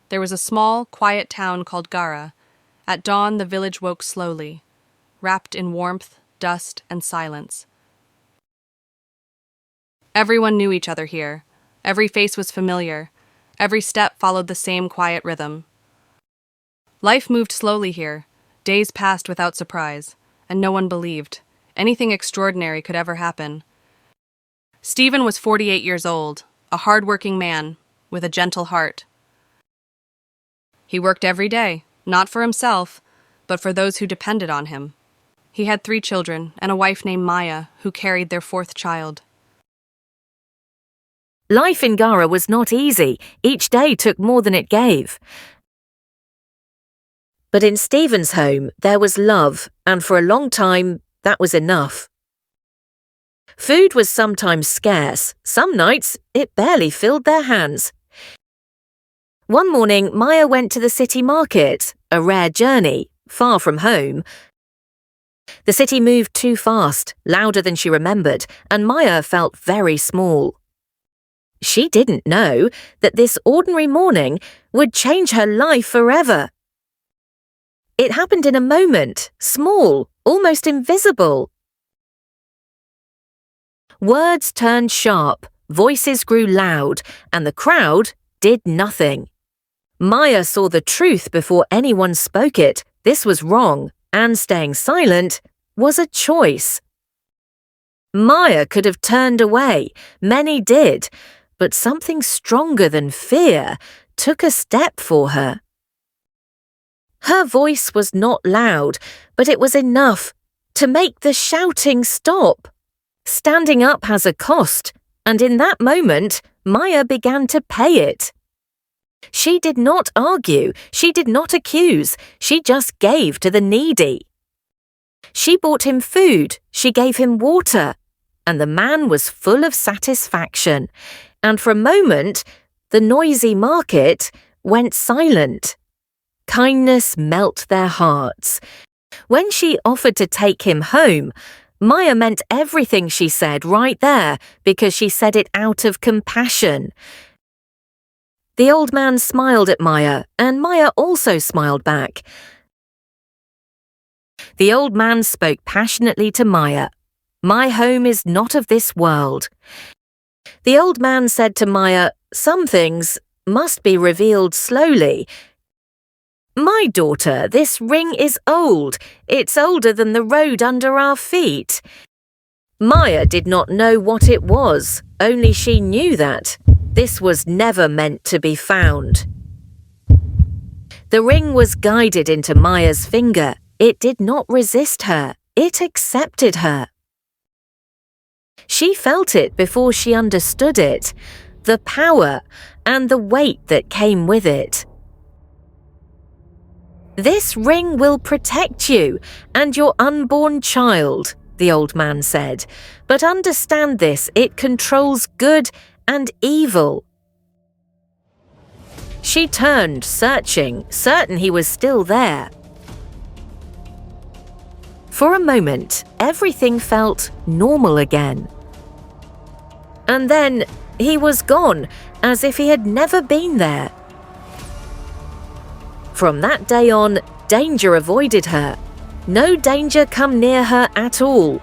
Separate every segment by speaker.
Speaker 1: There was a small, quiet town called Gara. At dawn, the village woke slowly, wrapped in warmth, dust, and silence. Everyone knew each other here. Every face was familiar. Every step followed the same quiet rhythm. Life moved slowly here. Days passed without surprise, and no one believed anything extraordinary could ever happen. Stephen was 48 years old, a hard-working man with a gentle heart. He worked every day, not for himself, but for those who depended on him. He had 3 children and a wife named Maya, who carried their 4th child.
Speaker 2: Life in Gara was not easy. Each day took more than it gave. But in Stephen's home, there was love, and for a long time, that was enough. Food was sometimes scarce. Some nights, it barely filled their hands. One morning, Maya went to the city market, a rare journey, far from home. The city moved too fast, louder than she remembered, and Maya felt very small. She didn't know that this ordinary morning would change her life forever. It happened in a moment, small, almost invisible. Words turned sharp, voices grew loud, and the crowd did nothing. Maya saw the truth before anyone spoke it. This was wrong, and staying silent was a choice. Maya could have turned away. Many did, but something stronger than fear took a step for her. Her voice was not loud, but it was enough to make the shouting stop. Standing up has a cost, and in that moment, Maya began to pay it. She did not argue, she did not accuse, she just gave to the needy. She bought him food, she gave him water, and the man was full of satisfaction. And for a moment, the noisy market went silent. Kindness melt their hearts. When she offered to take him home, Maya meant everything she said right there because she said it out of compassion. The old man smiled at Maya, and Maya also smiled back. The old man spoke passionately to Maya. "My home is not of this world." The old man said to Maya, "Some things must be revealed slowly. My daughter, this ring is old. It's older than the road under our feet." Maya did not know what it was, only she knew that this was never meant to be found. The ring was guided into Maya's finger. It did not resist her. It accepted her. She felt it before she understood it, the power and the weight that came with it. "This ring will protect you and your unborn child," the old man said. "But understand this, it controls good and evil." She turned, searching, certain he was still there. For a moment, everything felt normal again. And then he was gone, as if he had never been there. From that day on, danger avoided her. No danger come near her at all.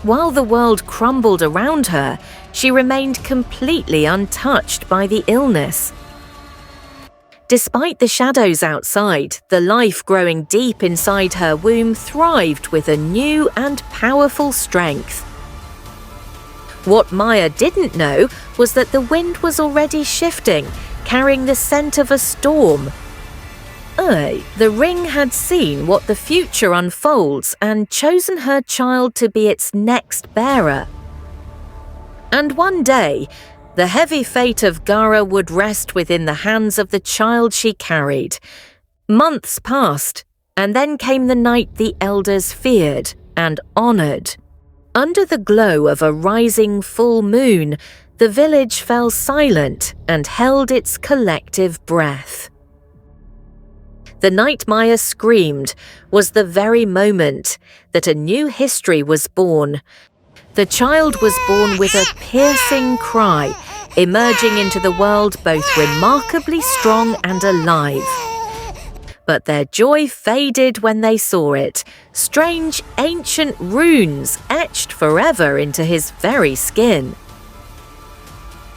Speaker 2: While the world crumbled around her, she remained completely untouched by the illness. Despite the shadows outside, the life growing deep inside her womb thrived with a new and powerful strength. What Maya didn't know was that the wind was already shifting, carrying the scent of a storm. The ring had seen what the future unfolds and chosen her child to be its next bearer. And one day, the heavy fate of Gara would rest within the hands of the child she carried. Months passed, and then came the night the elders feared and honored. Under the glow of a rising full moon, the village fell silent and held its collective breath. The night Maya screamed was the very moment that a new history was born. The child was born with a piercing cry. emerging into the world both remarkably strong and alive. But their joy faded when they saw it, strange ancient runes etched forever into his very skin.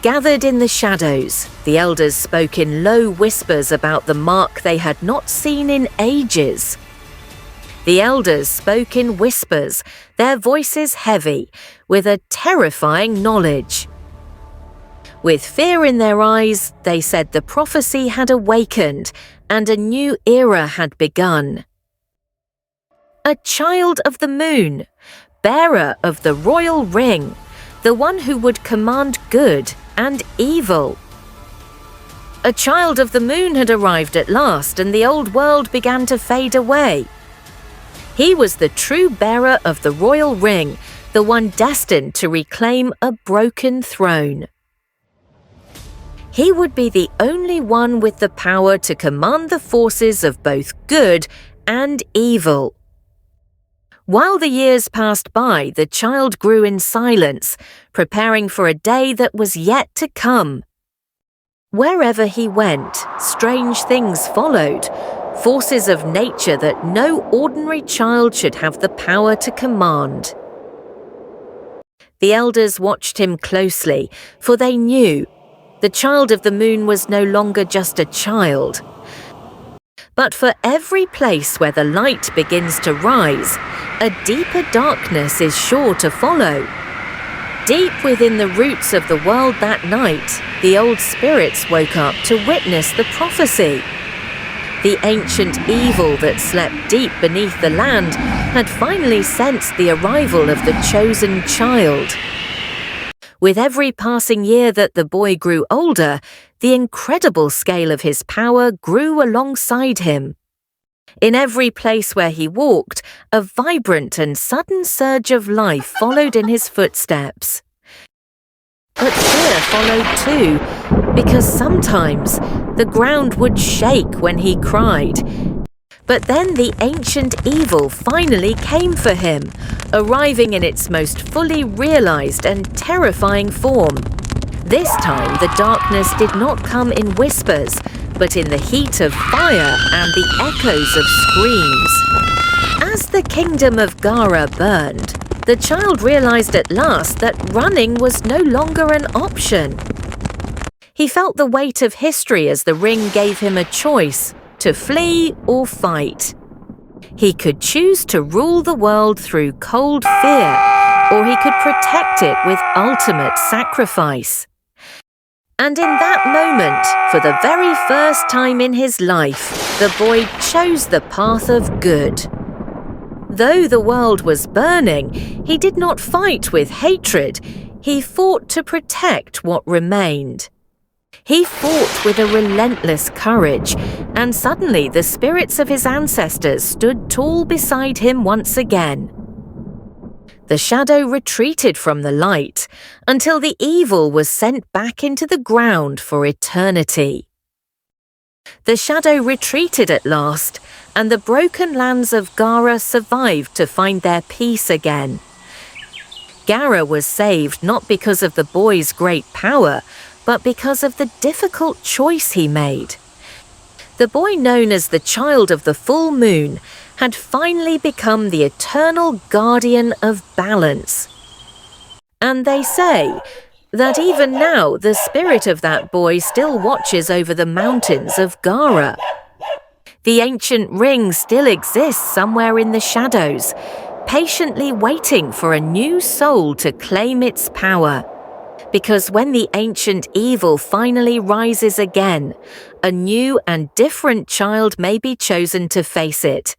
Speaker 2: Gathered in the shadows, the elders spoke in low whispers about the mark they had not seen in ages. The elders spoke in whispers, their voices heavy, with a terrifying knowledge. With fear in their eyes, they said the prophecy had awakened and a new era had begun. A child of the moon, bearer of the royal ring, the one who would command good and evil. A child of the moon had arrived at last, and the old world began to fade away. He was the true bearer of the royal ring, the one destined to reclaim a broken throne. He would be the only one with the power to command the forces of both good and evil. While the years passed by, the child grew in silence, preparing for a day that was yet to come. Wherever he went, strange things followed, forces of nature that no ordinary child should have the power to command. The elders watched him closely, for they knew the child of the moon was no longer just a child. But for every place where the light begins to rise, a deeper darkness is sure to follow. Deep within the roots of the world that night, the old spirits woke up to witness the prophecy. The ancient evil that slept deep beneath the land had finally sensed the arrival of the chosen child. With every passing year that the boy grew older, the incredible scale of his power grew alongside him. In every place where he walked, a vibrant and sudden surge of life followed in his footsteps. But fear followed too, because sometimes the ground would shake when he cried. But then the ancient evil finally came for him, arriving in its most fully realized and terrifying form. This time the darkness did not come in whispers, but in the heat of fire and the echoes of screams. As the kingdom of Gara burned, the child realized at last that running was no longer an option. He felt the weight of history as the ring gave him a choice: to flee or fight. He could choose to rule the world through cold fear, or he could protect it with ultimate sacrifice. And in that moment, for the very first time in his life, the boy chose the path of good. Though the world was burning, he did not fight with hatred. He fought to protect what remained. He fought with a relentless courage, and suddenly the spirits of his ancestors stood tall beside him once again. The shadow retreated from the light until the evil was sent back into the ground for eternity. The shadow retreated at last, and the broken lands of Gara survived to find their peace again. Gara was saved not because of the boy's great power, but because of the difficult choice he made. The boy known as the Child of the Full Moon had finally become the eternal guardian of balance. And they say that even now the spirit of that boy still watches over the mountains of Gara. The ancient ring still exists somewhere in the shadows, patiently waiting for a new soul to claim its power. Because when the ancient evil finally rises again, a new and different child may be chosen to face it.